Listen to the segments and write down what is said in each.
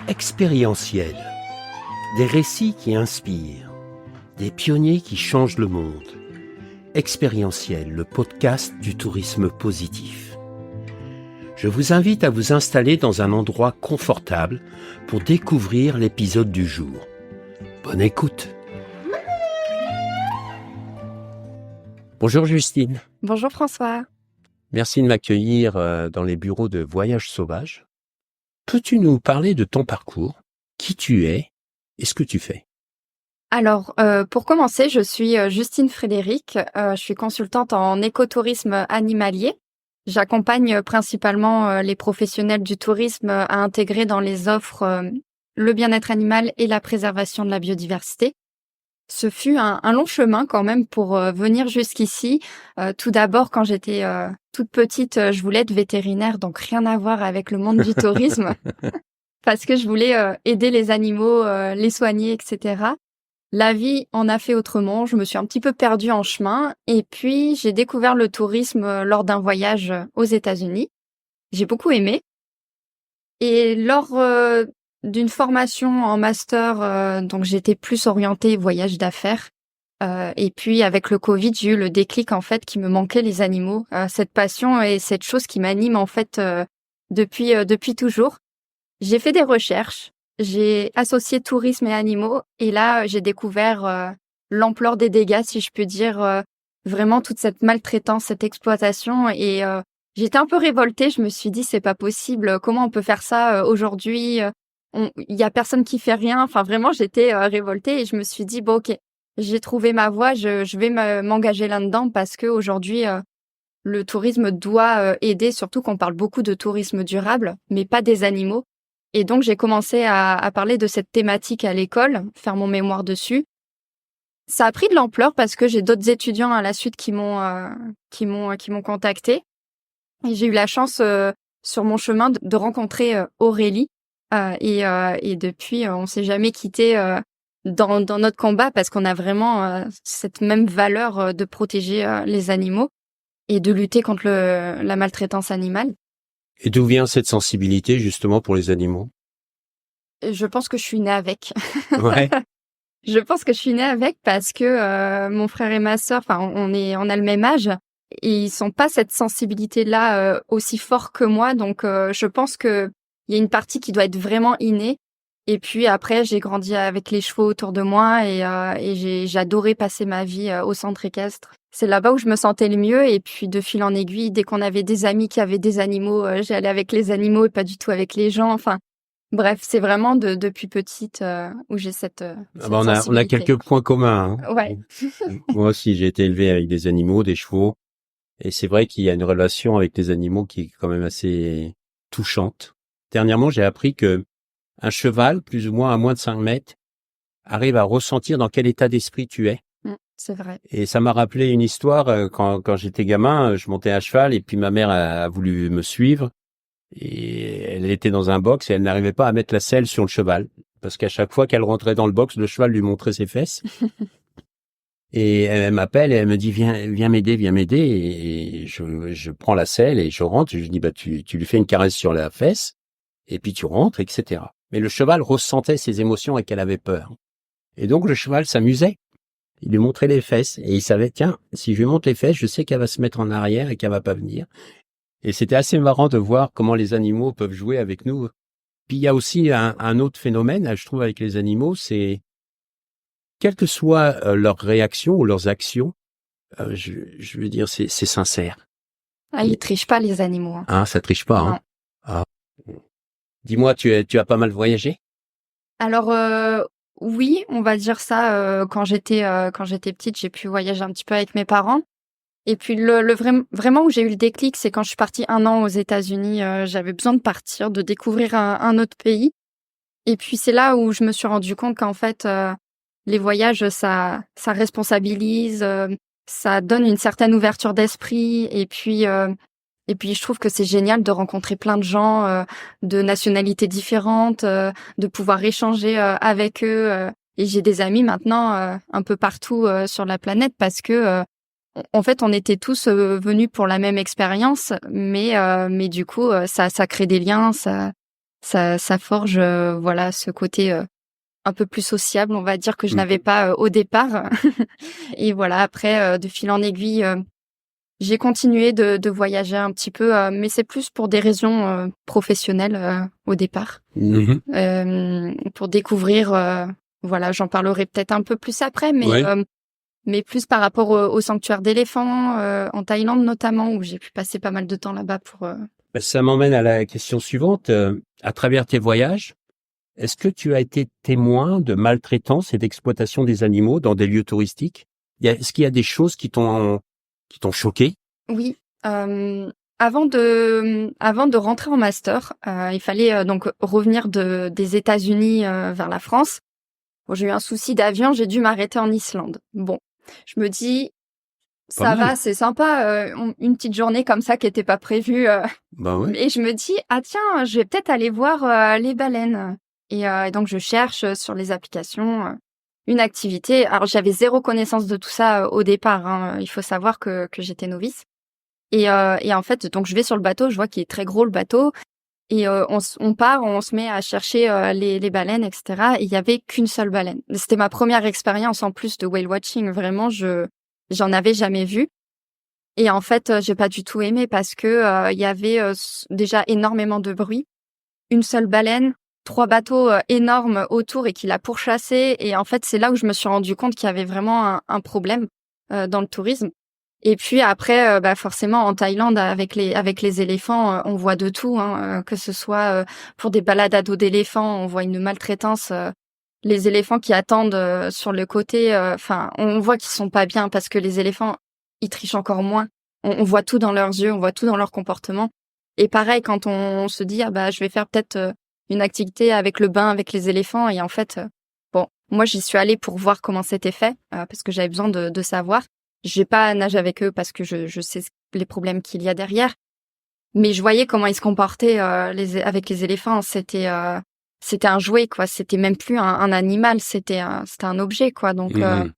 Expérientiel. Des récits qui inspirent. Des pionniers qui changent le monde. Expérientiel, le podcast du tourisme positif. Je vous invite à vous installer dans un endroit confortable pour découvrir l'épisode du jour. Bonne écoute. Bonjour Justine. Bonjour François. Merci de m'accueillir dans les bureaux de Voyage Sauvage. Peux-tu nous parler de ton parcours, qui tu es et ce que tu fais ? Alors, pour commencer, je suis Justine Frédéric. Je suis consultante en écotourisme animalier. J'accompagne principalement les professionnels du tourisme à intégrer dans les offres le bien-être animal et la préservation de la biodiversité. Ce fut un long chemin quand même pour venir jusqu'ici. Tout d'abord, quand j'étais toute petite, je voulais être vétérinaire, donc rien à voir avec le monde du tourisme, parce que je voulais aider les animaux, les soigner, etc. La vie en a fait autrement. Je me suis un petit peu perdue en chemin, et puis j'ai découvert le tourisme lors d'un voyage aux États-Unis. J'ai beaucoup aimé. Et lors d'une formation en master, donc j'étais plus orientée voyage d'affaires. Et puis avec le Covid, j'ai eu le déclic en fait qui me manquait les animaux, cette passion et cette chose qui m'anime en fait depuis toujours. J'ai fait des recherches, j'ai associé tourisme et animaux, et là j'ai découvert l'ampleur des dégâts, si je peux dire, vraiment toute cette maltraitance, cette exploitation, et j'étais un peu révoltée. Je me suis dit c'est pas possible, comment on peut faire ça aujourd'hui, il y a personne qui fait rien. Enfin vraiment j'étais révoltée, et je me suis dit bon ok, j'ai trouvé ma voie, je vais m'engager là-dedans, parce que aujourd'hui le tourisme doit aider, surtout qu'on parle beaucoup de tourisme durable, mais pas des animaux. Et donc j'ai commencé à parler de cette thématique à l'école, faire mon mémoire dessus. Ça a pris de l'ampleur parce que j'ai d'autres étudiants à la suite qui m'ont contacté. Et j'ai eu la chance sur mon chemin de rencontrer Aurélie. Et depuis, on s'est jamais quitté dans notre combat, parce qu'on a vraiment cette même valeur de protéger les animaux et de lutter contre la maltraitance animale. Et d'où vient cette sensibilité justement pour les animaux ? Je pense que je suis née avec. Ouais. Je pense que je suis née avec parce que mon frère et ma sœur, enfin, on a le même âge, et ils sont pas cette sensibilité-là aussi fort que moi. Donc, je pense que il y a une partie qui doit être vraiment innée. Et puis après, j'ai grandi avec les chevaux autour de moi, et j'ai adoré passer ma vie au centre équestre. C'est là-bas où je me sentais le mieux. Et puis de fil en aiguille, dès qu'on avait des amis qui avaient des animaux, j'allais avec les animaux et pas du tout avec les gens. Enfin, bref, c'est vraiment depuis petite où j'ai cette On a sensibilité. quelques points communs. Hein. Ouais. Moi aussi, j'ai été élevé avec des animaux, des chevaux. Et c'est vrai qu'il y a une relation avec les animaux qui est quand même assez touchante. Dernièrement, j'ai appris que un cheval, plus ou moins à moins de 5 mètres, arrive à ressentir dans quel état d'esprit tu es. C'est vrai. Et ça m'a rappelé une histoire. Quand j'étais gamin, je montais à cheval et puis ma mère a voulu me suivre. Et elle était dans un box et elle n'arrivait pas à mettre la selle sur le cheval. Parce qu'à chaque fois qu'elle rentrait dans le box, le cheval lui montrait ses fesses. Et elle m'appelle et elle me dit viens m'aider. Et je prends la selle et je rentre. Et je dis tu lui fais une caresse sur la fesse et puis tu rentres, etc. Mais le cheval ressentait ses émotions et qu'elle avait peur. Et donc le cheval s'amusait. Il lui montrait les fesses et il savait tiens, si je lui montre les fesses, je sais qu'elle va se mettre en arrière et qu'elle va pas venir. Et c'était assez marrant de voir comment les animaux peuvent jouer avec nous. Puis il y a aussi un autre phénomène, je trouve, avec les animaux, c'est quelle que soit leur réaction ou leurs actions, je veux dire, c'est sincère. Ah, ils trichent pas, les animaux. Ah, ça triche pas, Non. hein. Ah. Dis-moi, tu as pas mal voyagé ? Alors oui, on va dire ça. Quand j'étais petite, j'ai pu voyager un petit peu avec mes parents. Et puis vraiment où j'ai eu le déclic, c'est quand je suis partie 1 an aux États-Unis. J'avais besoin de partir, de découvrir un autre pays. Et puis c'est là où je me suis rendu compte qu'en fait, les voyages, ça responsabilise, ça donne une certaine ouverture d'esprit. Et puis je trouve que c'est génial de rencontrer plein de gens de nationalités différentes, de pouvoir échanger avec eux. Et j'ai des amis maintenant un peu partout sur la planète, parce que en fait, on était tous venus pour la même expérience, mais du coup, ça crée des liens, ça forge voilà ce côté un peu plus sociable, on va dire, que je Mmh. n'avais pas au départ. Et voilà, après de fil en aiguille, j'ai continué de voyager un petit peu, mais c'est plus pour des raisons professionnelles au départ. Mmh. Pour découvrir, voilà, j'en parlerai peut-être un peu plus après, Ouais. mais plus par rapport au sanctuaire d'éléphants, en Thaïlande notamment, où j'ai pu passer pas mal de temps là-bas pour. Bah, ça m'emmène à la question suivante. À travers tes voyages, est-ce que tu as été témoin de maltraitance et d'exploitation des animaux dans des lieux touristiques? Est-ce qu'il y a des choses qui t'ont choqué? Oui, avant de rentrer en master, il fallait donc revenir des États-Unis vers la France. Bon, j'ai eu un souci d'avion, j'ai dû m'arrêter en Islande. Bon, je me dis Pas ça va, mal. c'est sympa, une petite journée comme ça qui était pas prévue. Bah ouais. Et je me dis ah tiens, je vais peut-être aller voir les baleines. Et donc je cherche sur les applications une activité. Alors j'avais zéro connaissance de tout ça au départ. Hein. Il faut savoir que j'étais novice. Et en fait, donc je vais sur le bateau, je vois qu'il est très gros le bateau, et on part, on se met à chercher les baleines, etc. Et il y avait qu'une seule baleine. C'était ma première expérience en plus de whale watching. Vraiment, j'en avais jamais vu. Et en fait, j'ai pas du tout aimé parce que il y avait déjà énormément de bruit. Une seule baleine, 3 bateaux énormes autour et qui la pourchassaient. Et en fait, c'est là où je me suis rendu compte qu'il y avait vraiment un problème dans le tourisme. Et puis après, bah forcément en Thaïlande avec les éléphants, on voit de tout, hein, que ce soit pour des balades à dos d'éléphants, on voit une maltraitance. Les éléphants qui attendent sur le côté, enfin, on voit qu'ils sont pas bien parce que les éléphants, ils trichent encore moins. On voit tout dans leurs yeux, on voit tout dans leur comportement. Et pareil, quand on se dit ah bah je vais faire peut-être une activité avec le bain avec les éléphants, et en fait, bon, moi j'y suis allée pour voir comment c'était fait parce que j'avais besoin de savoir. J'ai pas nagé avec eux parce que je sais les problèmes qu'il y a derrière, mais je voyais comment ils se comportaient avec les éléphants. C'était un jouet, quoi. C'était même plus un animal, c'était un objet, quoi. Donc Mmh.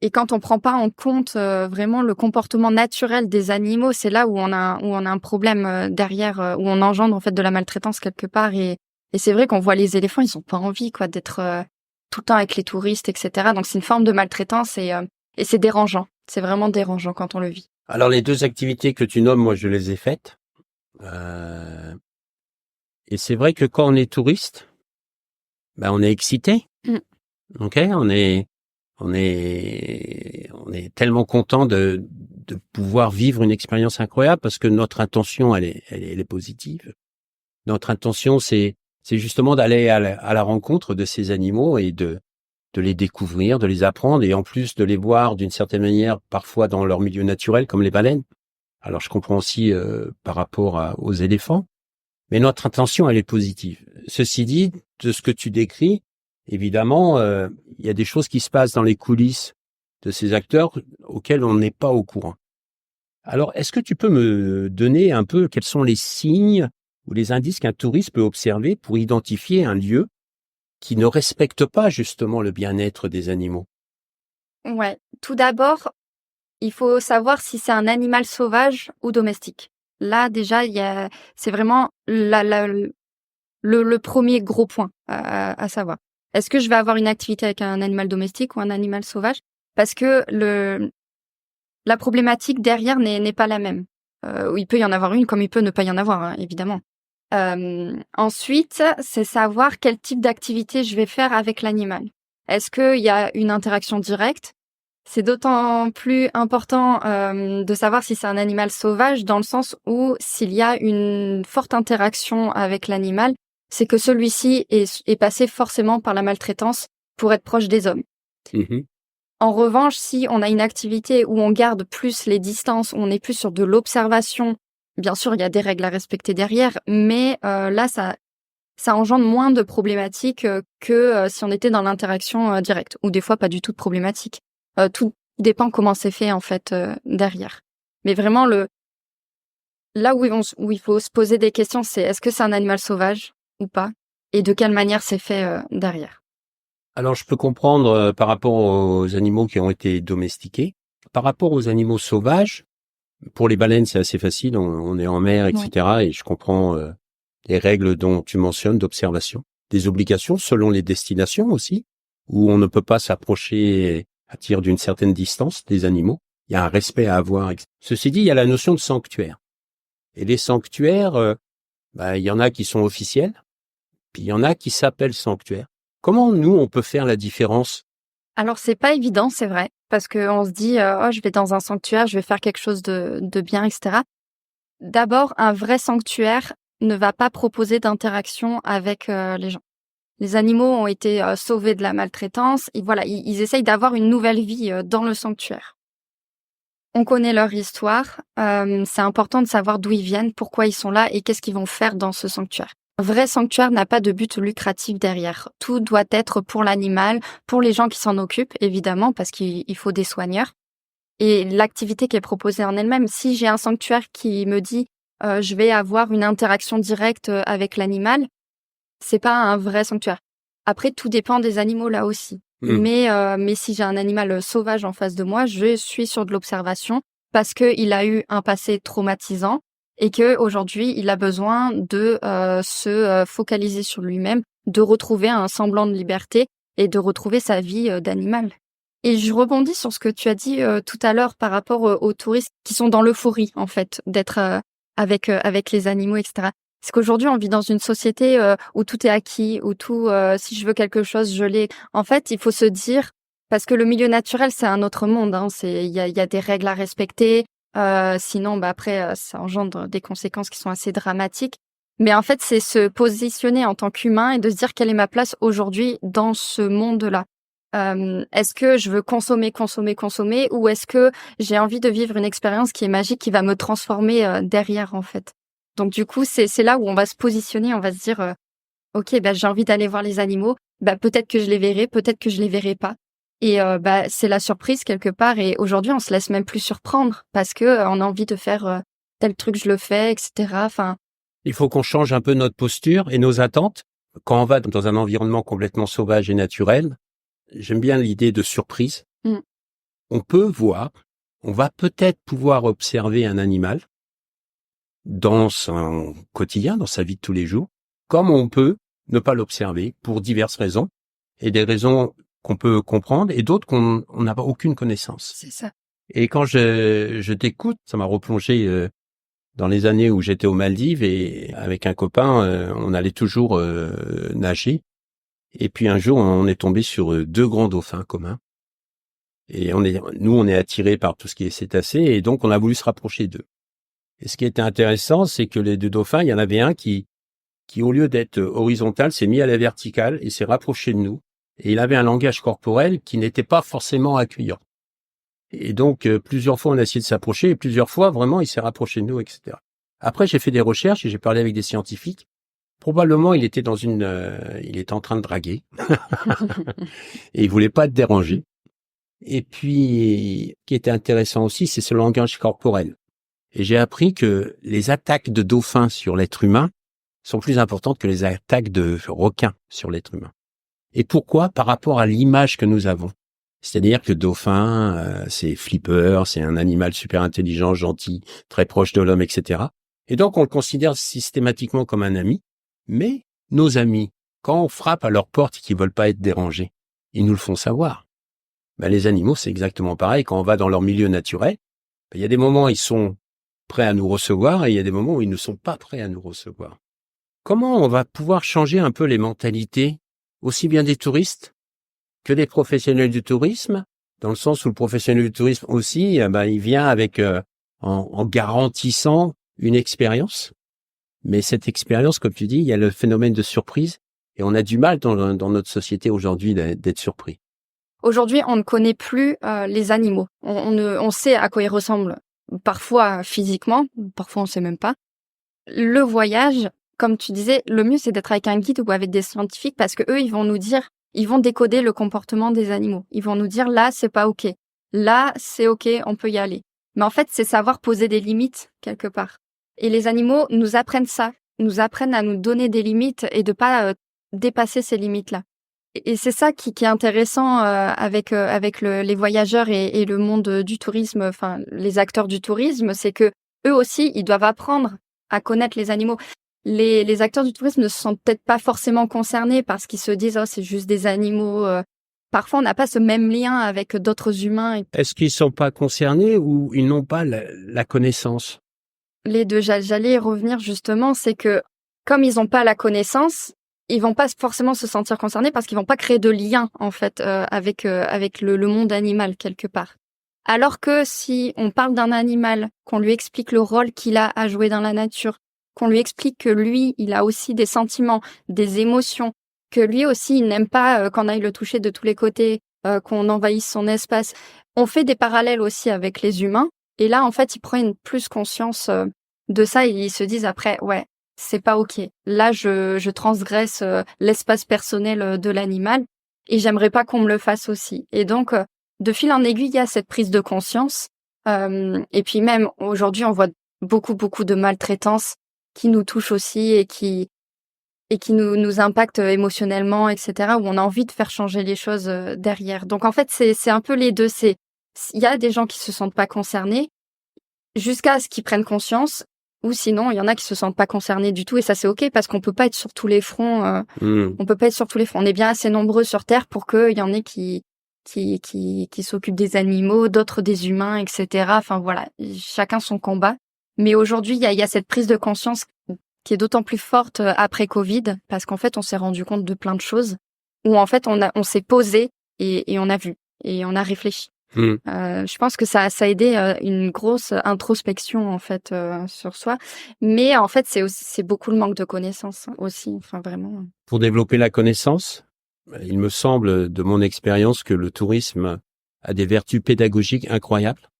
et quand on prend pas en compte vraiment le comportement naturel des animaux, c'est là où on a un problème derrière, où on engendre en fait de la maltraitance quelque part. Et c'est vrai qu'on voit les éléphants, ils ont pas envie, quoi, d'être tout le temps avec les touristes, etc. Donc c'est une forme de maltraitance, et c'est dérangeant. C'est vraiment dérangeant quand on le vit. Alors les 2 activités que tu nommes, moi je les ai faites. Heu et c'est vrai que quand on est touriste, bah, on est excité. Mm. OK? On est tellement content de pouvoir vivre une expérience incroyable parce que notre intention elle est positive. Notre intention c'est justement d'aller à la rencontre de ces animaux et de les découvrir, de les apprendre et en plus de les voir d'une certaine manière parfois dans leur milieu naturel comme les baleines. Alors je comprends aussi par rapport aux éléphants, mais notre intention elle est positive. Ceci dit, de ce que tu décris, évidemment, il y a des choses qui se passent dans les coulisses de ces acteurs auxquels on n'est pas au courant. Alors, est-ce que tu peux me donner un peu quels sont les signes ou les indices qu'un touriste peut observer pour identifier un lieu qui ne respecte pas justement le bien-être des animaux? Ouais. Tout d'abord, il faut savoir si c'est un animal sauvage ou domestique. Là, déjà, c'est vraiment le premier gros point à savoir. Est-ce que je vais avoir une activité avec un animal domestique ou un animal sauvage? Parce que la problématique derrière n'est pas la même. Il peut y en avoir une comme il peut ne pas y en avoir, hein, évidemment. Ensuite, c'est savoir quel type d'activité je vais faire avec l'animal. Est-ce qu'il y a une interaction directe? C'est d'autant plus important de savoir si c'est un animal sauvage, dans le sens où s'il y a une forte interaction avec l'animal, c'est que celui-ci est passé forcément par la maltraitance pour être proche des hommes. Mmh. En revanche, si on a une activité où on garde plus les distances, où on est plus sur de l'observation, bien sûr, il y a des règles à respecter derrière, mais là, ça engendre moins de problématiques que si on était dans l'interaction directe, ou des fois pas du tout de problématiques. Tout dépend comment c'est fait en fait derrière. Mais vraiment, là où il faut se poser des questions, c'est est-ce que c'est un animal sauvage ou pas, et de quelle manière c'est fait derrière. Alors, je peux comprendre par rapport aux animaux qui ont été domestiqués. Par rapport aux animaux sauvages, pour les baleines, c'est assez facile, on est en mer, Ouais. etc. Et je comprends des règles dont tu mentionnes d'observation, des obligations selon les destinations aussi, où on ne peut pas s'approcher à tir d'une certaine distance des animaux. Il y a un respect à avoir. Ceci dit, il y a la notion de sanctuaire. Et les sanctuaires, il y en a qui sont officiels, puis il y en a qui s'appellent sanctuaires. Comment nous, on peut faire la différence? Alors c'est pas évident, c'est vrai, parce qu'on se dit oh je vais dans un sanctuaire, je vais faire quelque chose de bien, etc. D'abord, un vrai sanctuaire ne va pas proposer d'interaction avec les gens. Les animaux ont été sauvés de la maltraitance, et voilà, ils essayent d'avoir une nouvelle vie dans le sanctuaire. On connaît leur histoire, c'est important de savoir d'où ils viennent, pourquoi ils sont là et qu'est-ce qu'ils vont faire dans ce sanctuaire. Un vrai sanctuaire n'a pas de but lucratif derrière. Tout doit être pour l'animal, pour les gens qui s'en occupent, évidemment, parce qu'il faut des soigneurs. Et l'activité qui est proposée en elle-même, si j'ai un sanctuaire qui me dit je vais avoir une interaction directe avec l'animal, c'est pas un vrai sanctuaire. Après, tout dépend des animaux là aussi. Mais si j'ai un animal sauvage en face de moi, je suis sur de l'observation parce qu'il a eu un passé traumatisant et que aujourd'hui il a besoin de se focaliser sur lui-même, de retrouver un semblant de liberté et de retrouver sa vie d'animal. Et je rebondis sur ce que tu as dit tout à l'heure par rapport aux touristes qui sont dans l'euphorie en fait d'être avec les animaux, etc. Parce qu'aujourd'hui, on vit dans une société où tout est acquis, où tout, si je veux quelque chose, je l'ai. En fait, il faut se dire, parce que le milieu naturel, c'est un autre monde. Hein, il y a des règles à respecter. Sinon, après, ça engendre des conséquences qui sont assez dramatiques. Mais en fait, c'est se positionner en tant qu'humain et de se dire quelle est ma place aujourd'hui dans ce monde-là. Est-ce que je veux consommer, ou est-ce que j'ai envie de vivre une expérience qui est magique, qui va me transformer derrière, en fait. Donc du coup, c'est là où on va se positionner, on va se dire OK, j'ai envie d'aller voir les animaux, peut-être que je les verrai, peut-être que je les verrai pas. Et c'est la surprise quelque part et aujourd'hui, on se laisse même plus surprendre parce que on a envie de faire tel truc, je le fais, etc. Enfin, il faut qu'on change un peu notre posture et nos attentes. Quand on va dans un environnement complètement sauvage et naturel, j'aime bien l'idée de surprise. On peut voir, on va peut-être pouvoir observer un animal dans son quotidien, dans sa vie de tous les jours, comme on peut ne pas l'observer pour diverses raisons, et des raisons qu'on peut comprendre et d'autres qu'on n'a pas aucune connaissance. C'est ça. Et quand je t'écoute, ça m'a replongé dans les années où j'étais aux Maldives et avec un copain, on allait toujours nager. Et puis un jour, on est tombé sur 2 grands dauphins communs. Et on est attirés par tout ce qui est cétacés et donc on a voulu se rapprocher d'eux. Et ce qui était intéressant, c'est que les 2 dauphins, il y en avait un qui au lieu d'être horizontal, s'est mis à la verticale et s'est rapproché de nous. Et il avait un langage corporel qui n'était pas forcément accueillant. Et donc, plusieurs fois, on a essayé de s'approcher et plusieurs fois, vraiment, il s'est rapproché de nous, etc. Après, j'ai fait des recherches et j'ai parlé avec des scientifiques. Probablement, il était il était en train de draguer. Et il voulait pas être dérangé. Et puis, ce qui était intéressant aussi, c'est ce langage corporel. Et j'ai appris que les attaques de dauphins sur l'être humain sont plus importantes que les attaques de requins sur l'être humain. Et pourquoi? Par rapport à l'image que nous avons. C'est-à-dire que le dauphin, c'est flipper, c'est un animal super intelligent, gentil, très proche de l'homme, etc. Et donc, on le considère systématiquement comme un ami. Mais nos amis, quand on frappe à leur porte et qu'ils veulent pas être dérangés, ils nous le font savoir. Les animaux, c'est exactement pareil. Quand on va dans leur milieu naturel, il y a des moments où ils sont prêts à nous recevoir et il y a des moments où ils ne sont pas prêts à nous recevoir. Comment on va pouvoir changer un peu les mentalités, aussi bien des touristes que des professionnels du tourisme, dans le sens où le professionnel du tourisme aussi, il vient avec en garantissant une expérience. Mais cette expérience, comme tu dis, il y a le phénomène de surprise et on a du mal dans notre société aujourd'hui d'être surpris. Aujourd'hui, on ne connaît plus les animaux. On sait à quoi ils ressemblent, parfois physiquement, parfois on sait même pas. Le voyage, comme tu disais, le mieux c'est d'être avec un guide ou avec des scientifiques parce que eux, ils vont nous dire, ils vont décoder le comportement des animaux. Ils vont nous dire là, c'est pas OK. Là, c'est OK, on peut y aller. Mais en fait, c'est savoir poser des limites quelque part. Et les animaux nous apprennent ça, nous apprennent à nous donner des limites et de pas dépasser ces limites-là. Et c'est ça qui est intéressant avec les voyageurs et le monde du tourisme, enfin les acteurs du tourisme, c'est que eux aussi, ils doivent apprendre à connaître les animaux. les acteurs du tourisme ne se sentent peut-être pas forcément concernés parce qu'ils se disent oh c'est juste des animaux. Parfois on n'a pas ce même lien avec d'autres humains. Est-ce qu'ils sont pas concernés ou ils n'ont pas la connaissance? Les deux, j'allais y revenir justement, c'est que comme ils n'ont pas la connaissance, ils vont pas forcément se sentir concernés parce qu'ils vont pas créer de lien en fait avec le monde animal quelque part. Alors que si on parle d'un animal, qu'on lui explique le rôle qu'il a à jouer dans la nature, qu'on lui explique que lui, il a aussi des sentiments, des émotions, que lui aussi, il n'aime pas qu'on aille le toucher de tous les côtés, qu'on envahisse son espace. On fait des parallèles aussi avec les humains. Et là, en fait, ils prennent plus conscience de ça et ils se disent après, ouais, c'est pas OK. Là, je transgresse l'espace personnel de l'animal et j'aimerais pas qu'on me le fasse aussi. Et donc, de fil en aiguille, il y a cette prise de conscience. Et puis même, aujourd'hui, on voit beaucoup de maltraitance qui nous touche aussi et qui nous impacte émotionnellement, etc., où on a envie de faire changer les choses derrière. Donc, en fait, c'est un peu les deux. Il y a des gens qui se sentent pas concernés jusqu'à ce qu'ils prennent conscience, ou sinon, il y en a qui se sentent pas concernés du tout, et ça, c'est OK, parce qu'on peut pas être sur tous les fronts. On peut pas être sur tous les fronts. On est bien assez nombreux sur Terre pour qu'il y en ait qui s'occupent des animaux, d'autres des humains, etc. Enfin, voilà, chacun son combat. Mais aujourd'hui, il y a cette prise de conscience qui est d'autant plus forte après Covid, parce qu'en fait, on s'est rendu compte de plein de choses, où en fait, on s'est posé et on a vu, et on a réfléchi. Je pense que ça a aidé une grosse introspection en fait sur soi, mais en fait c'est beaucoup le manque de connaissances aussi, enfin vraiment. Pour développer la connaissance, il me semble de mon expérience que le tourisme a des vertus pédagogiques incroyables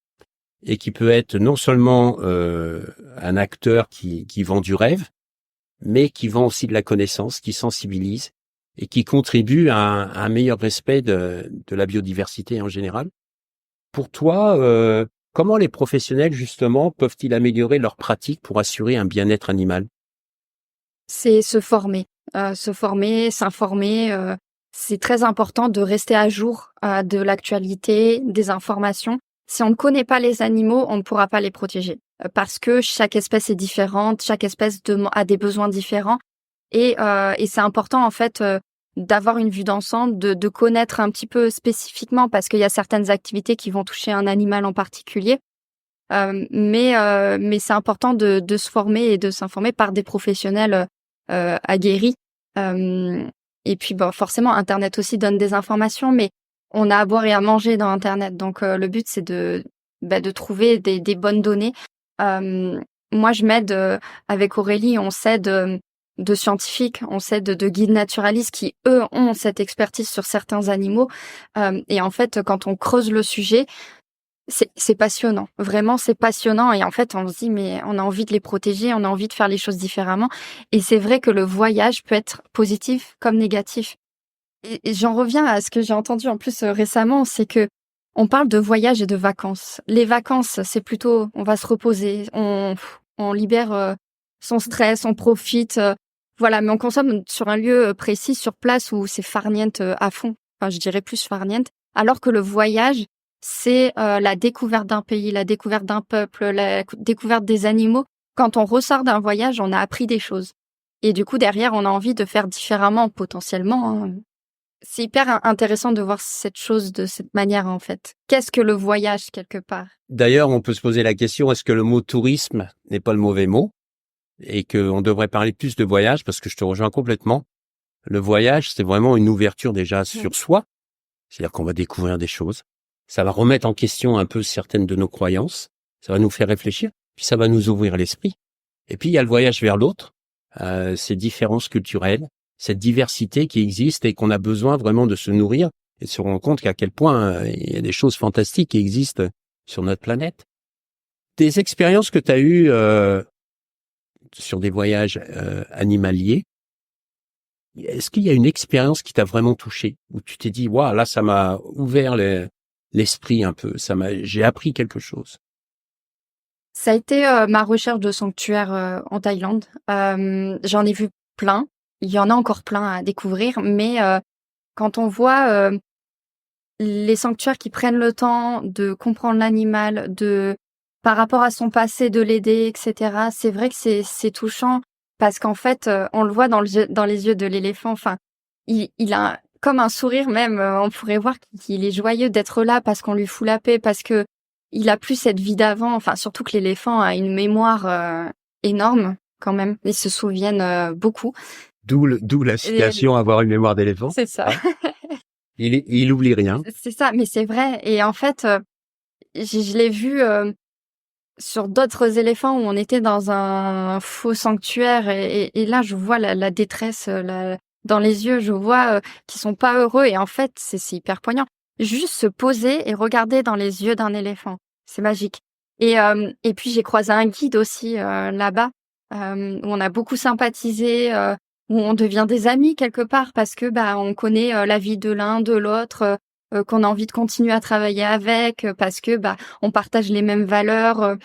et qui peut être non seulement un acteur qui vend du rêve, mais qui vend aussi de la connaissance, qui sensibilise et qui contribue à un meilleur respect de la biodiversité en général. Pour toi, comment les professionnels, justement, peuvent-ils améliorer leurs pratiques pour assurer un bien-être animal? C'est se former, s'informer. C'est très important de rester à jour de l'actualité, des informations. Si on ne connaît pas les animaux, on ne pourra pas les protéger parce que chaque espèce est différente, chaque espèce a des besoins différents et c'est important en fait d'avoir une vue d'ensemble, de connaître un petit peu spécifiquement parce qu'il y a certaines activités qui vont toucher un animal en particulier. Mais c'est important de se former et de s'informer par des professionnels aguerris. Et puis forcément, Internet aussi donne des informations, mais on a à boire et à manger dans Internet. Donc le but, c'est de trouver des bonnes données. Moi, je m'aide avec Aurélie, on s'aide de scientifiques, on s'aide de guides naturalistes qui, eux, ont cette expertise sur certains animaux. Et en fait, quand on creuse le sujet, c'est passionnant. Vraiment, c'est passionnant. Et en fait, on se dit, mais on a envie de les protéger, on a envie de faire les choses différemment. Et c'est vrai que le voyage peut être positif comme négatif. Et j'en reviens à ce que j'ai entendu en plus récemment, c'est que on parle de voyage et de vacances. Les vacances, c'est plutôt, on va se reposer, on libère son stress, on profite. Voilà, mais on consomme sur un lieu précis, sur place où c'est farniente à fond. Enfin, je dirais plus farniente. Alors que le voyage, c'est la découverte d'un pays, la découverte d'un peuple, la découverte des animaux. Quand on ressort d'un voyage, on a appris des choses. Et du coup, derrière, on a envie de faire différemment, potentiellement. C'est hyper intéressant de voir cette chose de cette manière, en fait. Qu'est-ce que le voyage, quelque part? D'ailleurs, on peut se poser la question, est-ce que le mot tourisme n'est pas le mauvais mot et qu'on devrait parler plus de voyage, parce que je te rejoins complètement. Le voyage, c'est vraiment une ouverture déjà sur soi, c'est-à-dire qu'on va découvrir des choses. Ça va remettre en question un peu certaines de nos croyances, ça va nous faire réfléchir, puis ça va nous ouvrir l'esprit. Et puis il y a le voyage vers l'autre, ces différences culturelles, cette diversité qui existe et qu'on a besoin vraiment de se nourrir et de se rendre compte qu'à quel point il y a des choses fantastiques qui existent sur notre planète. Des expériences que tu as eues sur des voyages animaliers, est-ce qu'il y a une expérience qui t'a vraiment touché, où tu t'es dit, waouh, là ça m'a ouvert l'esprit un peu, j'ai appris quelque chose? Ça a été ma recherche de sanctuaires en Thaïlande. J'en ai vu plein. Il y en a encore plein à découvrir, mais quand on voit les sanctuaires qui prennent le temps de comprendre l'animal, par rapport à son passé, de l'aider, etc., c'est vrai que c'est touchant parce qu'en fait, on le voit dans les yeux de l'éléphant. Enfin, il a comme un sourire même. On pourrait voir qu'il est joyeux d'être là parce qu'on lui fout la paix, parce que il a plus cette vie d'avant. Enfin, surtout que l'éléphant a une mémoire énorme quand même. Ils se souviennent beaucoup. D'où la citation avoir une mémoire d'éléphant. C'est ça. Hein. Il oublie rien. C'est ça, mais c'est vrai. Et en fait, je l'ai vu sur d'autres éléphants où on était dans un faux sanctuaire et là je vois la détresse dans les yeux, je vois qu'ils sont pas heureux et en fait c'est hyper poignant. Juste se poser et regarder dans les yeux d'un éléphant, c'est magique. Et puis j'ai croisé un guide aussi là-bas où on a beaucoup sympathisé, où on devient des amis quelque part parce que on connaît la vie de l'un, de l'autre. Qu'on a envie de continuer à travailler avec parce que on partage les mêmes valeurs.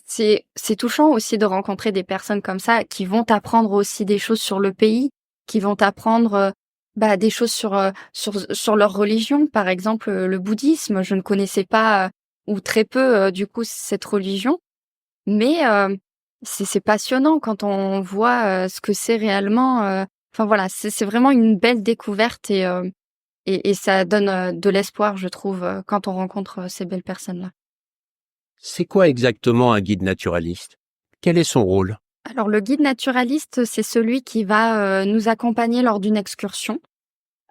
C'est touchant aussi de rencontrer des personnes comme ça qui vont t'apprendre aussi des choses sur le pays, qui vont t'apprendre des choses sur leur religion. Par exemple, le bouddhisme, je ne connaissais pas ou très peu du coup cette religion, mais c'est passionnant quand on voit ce que c'est réellement. Enfin voilà, c'est vraiment une belle découverte et ça donne de l'espoir, je trouve, quand on rencontre ces belles personnes-là. C'est quoi exactement un guide naturaliste? Quel est son rôle? Alors le guide naturaliste, c'est celui qui va nous accompagner lors d'une excursion.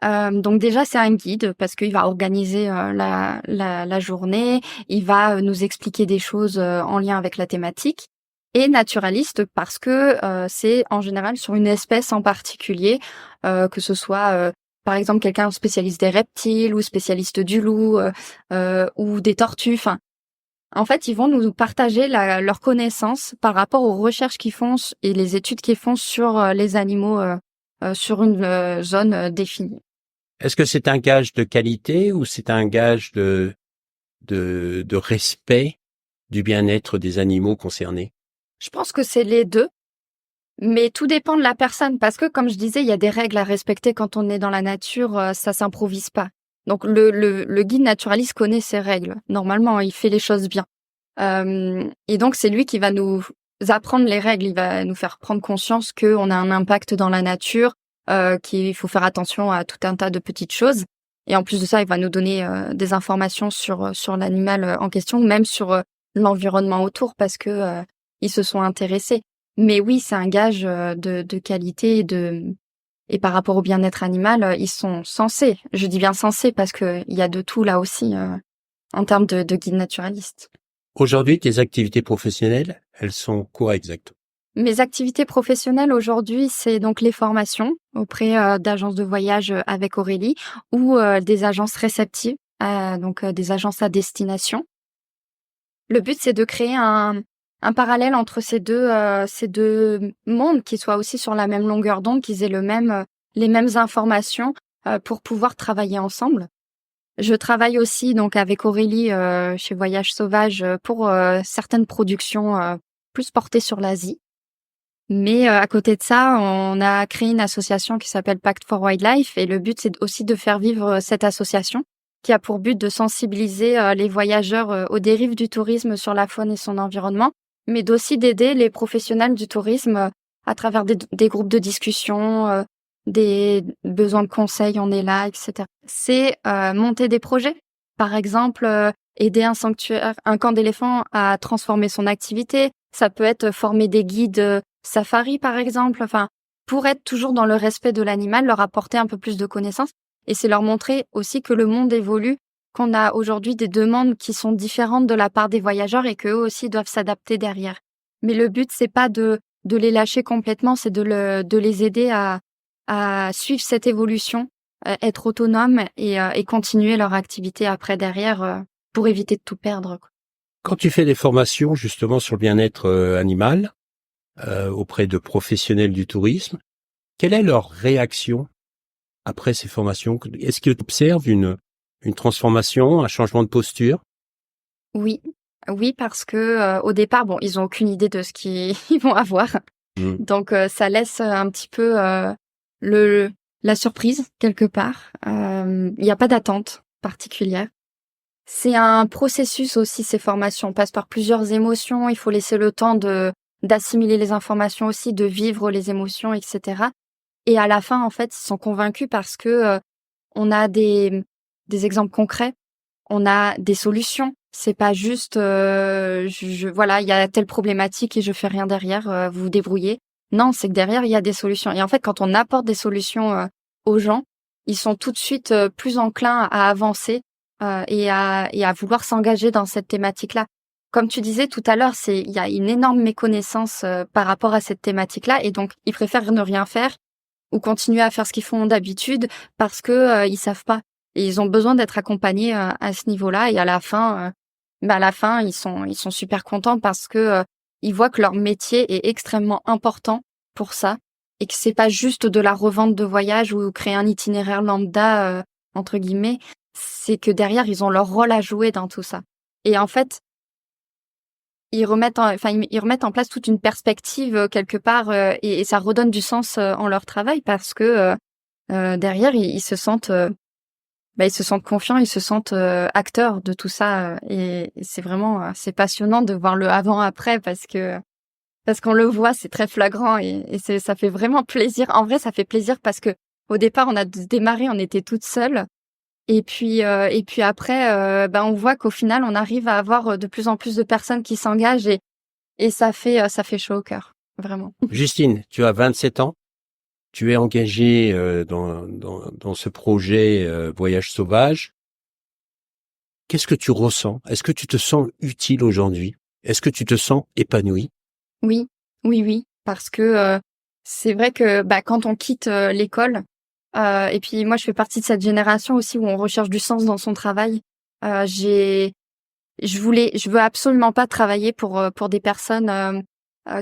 Donc déjà, c'est un guide parce qu'il va organiser la journée, il va nous expliquer des choses en lien avec la thématique. Et naturaliste parce que c'est en général sur une espèce en particulier, que ce soit par exemple quelqu'un spécialiste des reptiles ou spécialiste du loup ou des tortues. Enfin, en fait, ils vont nous partager leur connaissance par rapport aux recherches qu'ils font et les études qu'ils font sur les animaux sur une zone définie. Est-ce que c'est un gage de qualité ou c'est un gage de respect du bien-être des animaux concernés? Je pense que c'est les deux. Mais tout dépend de la personne parce que, comme je disais, il y a des règles à respecter quand on est dans la nature, ça s'improvise pas. Donc le guide naturaliste connaît ses règles. Normalement, il fait les choses bien. Et donc c'est lui qui va nous apprendre les règles. Il va nous faire prendre conscience qu'on a un impact dans la nature, qu'il faut faire attention à tout un tas de petites choses. Et en plus de ça, il va nous donner des informations sur l'animal en question, même sur l'environnement autour parce que ils se sont intéressés. Mais oui, c'est un gage de qualité et par rapport au bien-être animal, ils sont censés. Je dis bien censés parce que il y a de tout là aussi en termes de guide naturaliste. Aujourd'hui, tes activités professionnelles, elles sont quoi exactement? Mes activités professionnelles aujourd'hui, c'est donc les formations auprès d'agences de voyage avec Aurélie ou des agences réceptives, donc des agences à destination. Le but, c'est de créer un parallèle entre ces deux mondes qui soient aussi sur la même longueur d'onde, qu'ils aient les mêmes informations pour pouvoir travailler ensemble. Je travaille aussi donc avec Aurélie chez Voyage Sauvage pour certaines productions plus portées sur l'Asie. Mais à côté de ça, on a créé une association qui s'appelle Pact for Wildlife et le but, c'est aussi de faire vivre cette association qui a pour but de sensibiliser les voyageurs aux dérives du tourisme sur la faune et son environnement, mais d'aussi d'aider les professionnels du tourisme à travers des groupes de discussion, des besoins de conseils, on est là, etc. C'est monter des projets. Par exemple, aider un sanctuaire, un camp d'éléphants à transformer son activité. Ça peut être former des guides safari, par exemple. Enfin, pour être toujours dans le respect de l'animal, leur apporter un peu plus de connaissances. Et c'est leur montrer aussi que le monde évolue, qu'on a aujourd'hui des demandes qui sont différentes de la part des voyageurs et qu'eux aussi doivent s'adapter derrière. Mais le but, c'est pas de les lâcher complètement, c'est de les aider à suivre cette évolution, être autonomes et continuer leur activité après derrière pour éviter de tout perdre. Quand tu fais des formations justement sur le bien-être animal auprès de professionnels du tourisme, quelle est leur réaction après ces formations? Est-ce qu'ils observent une transformation, un changement de posture? Oui, parce que au départ, bon, ils ont aucune idée de ce qu'ils vont avoir, donc ça laisse un petit peu la surprise quelque part. Il n'y a pas d'attente particulière. C'est un processus aussi, ces formations. On passe par plusieurs émotions. Il faut laisser le temps de d'assimiler les informations aussi, de vivre les émotions, etc. Et à la fin, en fait, ils sont convaincus parce que on a des exemples concrets, on a des solutions. C'est pas juste, voilà, il y a telle problématique et je fais rien derrière, vous vous débrouillez. Non, c'est que derrière, il y a des solutions. Et en fait, quand on apporte des solutions aux gens, ils sont tout de suite plus enclins à avancer et à vouloir s'engager dans cette thématique-là. Comme tu disais tout à l'heure, il y a une énorme méconnaissance par rapport à cette thématique-là, et donc ils préfèrent ne rien faire ou continuer à faire ce qu'ils font d'habitude parce que ils savent pas. Et ils ont besoin d'être accompagnés à ce niveau-là. Et à la fin, ils sont super contents parce que ils voient que leur métier est extrêmement important pour ça et que c'est pas juste de la revente de voyage ou créer un itinéraire lambda entre guillemets. C'est que derrière ils ont leur rôle à jouer dans tout ça. Et en fait, ils remettent en place toute une perspective quelque part et ça redonne du sens en leur travail parce que derrière ils se sentent ils se sentent confiants, ils se sentent acteurs de tout ça et c'est vraiment c'est passionnant de voir le avant-après parce qu'on le voit, c'est très flagrant et ça fait vraiment plaisir. En vrai, ça fait plaisir parce que au départ, on a démarré, on était toutes seules et puis après on voit qu'au final, on arrive à avoir de plus en plus de personnes qui s'engagent et ça fait chaud au cœur, vraiment. Justine, tu as 27 ans. Tu es engagée dans ce projet Voyage sauvage. Qu'est-ce que tu ressens? Est-ce que tu te sens utile aujourd'hui? Est-ce que tu te sens épanouie? Oui, oui, parce que c'est vrai que quand on quitte l'école, et puis moi je fais partie de cette génération aussi où on recherche du sens dans son travail. Je veux absolument pas travailler pour des personnes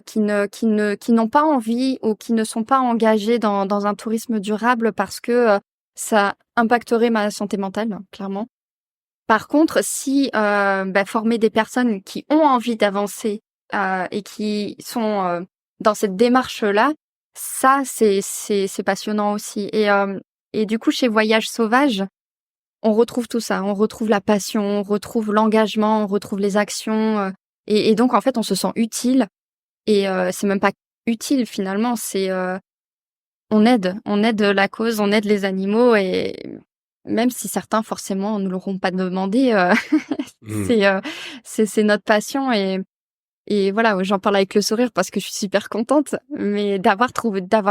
qui n'ont pas envie ou qui ne sont pas engagées dans un tourisme durable parce que ça impacterait ma santé mentale, clairement. Par contre, si former des personnes qui ont envie d'avancer et qui sont dans cette démarche-là, ça c'est passionnant aussi. Et du coup, chez Voyage Sauvage, on retrouve tout ça. On retrouve la passion, on retrouve l'engagement, on retrouve les actions. Et donc, en fait, on se sent utile. Et c'est même pas utile finalement, c'est on aide la cause, on aide les animaux et même si certains forcément ne l'auront pas demandé, c'est c'est notre passion et voilà, j'en parle avec le sourire parce que je suis super contente, mais d'avoir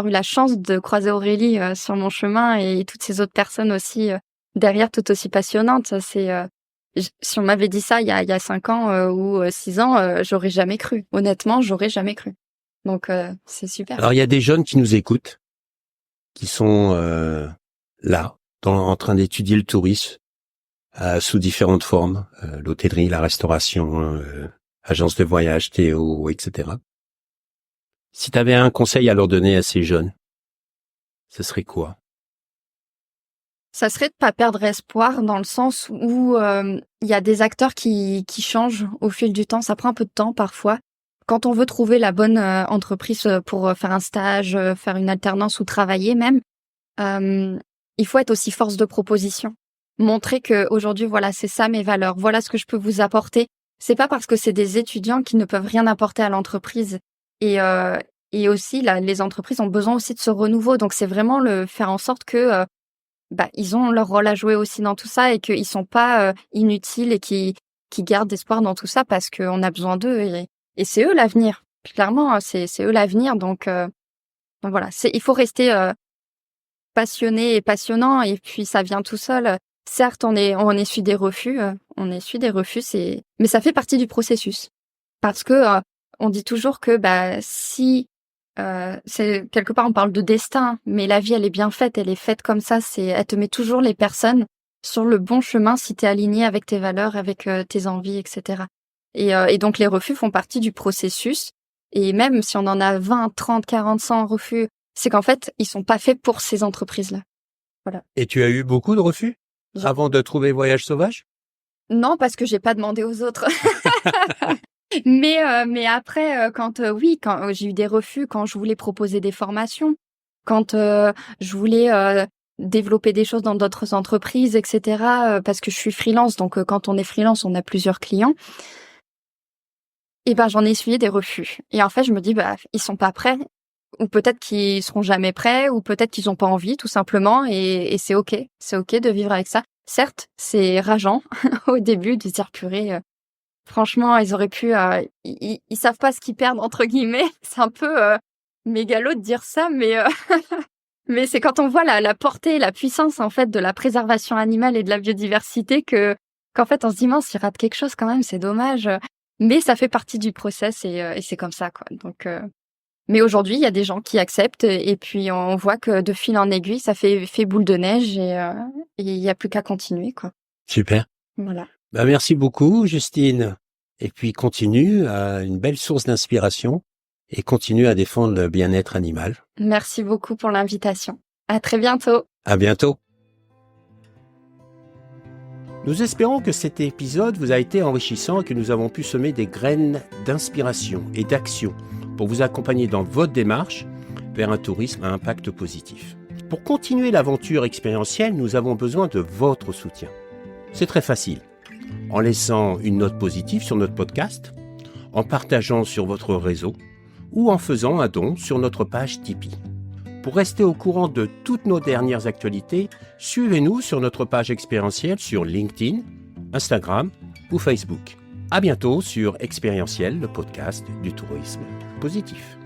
eu la chance de croiser Aurélie sur mon chemin et toutes ces autres personnes aussi derrière, tout aussi passionnantes, ça c'est si on m'avait dit ça il y a 5 ans ou 6 ans, j'aurais jamais cru. Honnêtement, j'aurais jamais cru. Donc c'est super. Alors, il y a des jeunes qui nous écoutent, qui sont là, en train d'étudier le tourisme sous différentes formes, l'hôtellerie, la restauration, agence de voyage, Théo, etc. Si tu avais un conseil à leur donner à ces jeunes, ce serait quoi? Ça serait de pas perdre espoir dans le sens où il y a des acteurs qui changent au fil du temps. Ça prend un peu de temps parfois. Quand on veut trouver la bonne entreprise pour faire un stage, faire une alternance ou travailler même, il faut être aussi force de proposition. Montrer que aujourd'hui, voilà, c'est ça mes valeurs. Voilà ce que je peux vous apporter. C'est pas parce que c'est des étudiants qui ne peuvent rien apporter à l'entreprise. Et aussi, les entreprises ont besoin aussi de ce renouveau. Donc c'est vraiment le faire en sorte que ils ont leur rôle à jouer aussi dans tout ça et qu'ils sont pas inutiles et qui gardent espoir dans tout ça parce qu'on a besoin d'eux et c'est eux l'avenir. Clairement, c'est eux l'avenir. Donc voilà, il faut rester passionné et passionnant et puis ça vient tout seul. Certes, on essuie des refus, mais ça fait partie du processus parce que on dit toujours que si c'est quelque part on parle de destin, mais la vie elle est bien faite, elle est faite comme ça, elle te met toujours les personnes sur le bon chemin si t'es aligné avec tes valeurs, avec tes envies, etc. Et donc les refus font partie du processus et même si on en a 20, 30, 40, 100 refus, c'est qu'en fait ils sont pas faits pour ces entreprises-là. Voilà. Et tu as eu beaucoup de refus avant de trouver Voyage sauvage? Non, parce que j'ai pas demandé aux autres. Mais après, quand j'ai eu des refus, quand je voulais proposer des formations, quand je voulais développer des choses dans d'autres entreprises, etc. Parce que je suis freelance, donc quand on est freelance, on a plusieurs clients. Et ben, j'en ai essuyé des refus. Et en fait, je me dis, bah, ils sont pas prêts. Ou peut-être qu'ils seront jamais prêts, ou peut-être qu'ils ont pas envie, tout simplement. Et c'est OK. C'est OK de vivre avec ça. Certes, c'est rageant au début de dire, purée, franchement, ils auraient pu, ils savent pas ce qu'ils perdent, entre guillemets. C'est un peu mégalo de dire ça, mais c'est quand on voit la portée, la puissance, en fait, de la préservation animale et de la biodiversité qu'en fait, on se dit, mince, ils ratent quelque chose quand même, c'est dommage. Mais ça fait partie du process et c'est comme ça, quoi. Donc, mais aujourd'hui, il y a des gens qui acceptent et puis on voit que de fil en aiguille, ça fait boule de neige et il y a plus qu'à continuer, quoi. Super. Voilà. Bah, merci beaucoup, Justine. Et puis continue, une belle source d'inspiration et continue à défendre le bien-être animal. Merci beaucoup pour l'invitation. À très bientôt. À bientôt. Nous espérons que cet épisode vous a été enrichissant et que nous avons pu semer des graines d'inspiration et d'action pour vous accompagner dans votre démarche vers un tourisme à impact positif. Pour continuer l'aventure expérientielle, nous avons besoin de votre soutien. C'est très facile. En laissant une note positive sur notre podcast, en partageant sur votre réseau ou en faisant un don sur notre page Tipeee. Pour rester au courant de toutes nos dernières actualités, suivez-nous sur notre page expérientielle sur LinkedIn, Instagram ou Facebook. À bientôt sur Expérientiel, le podcast du tourisme positif.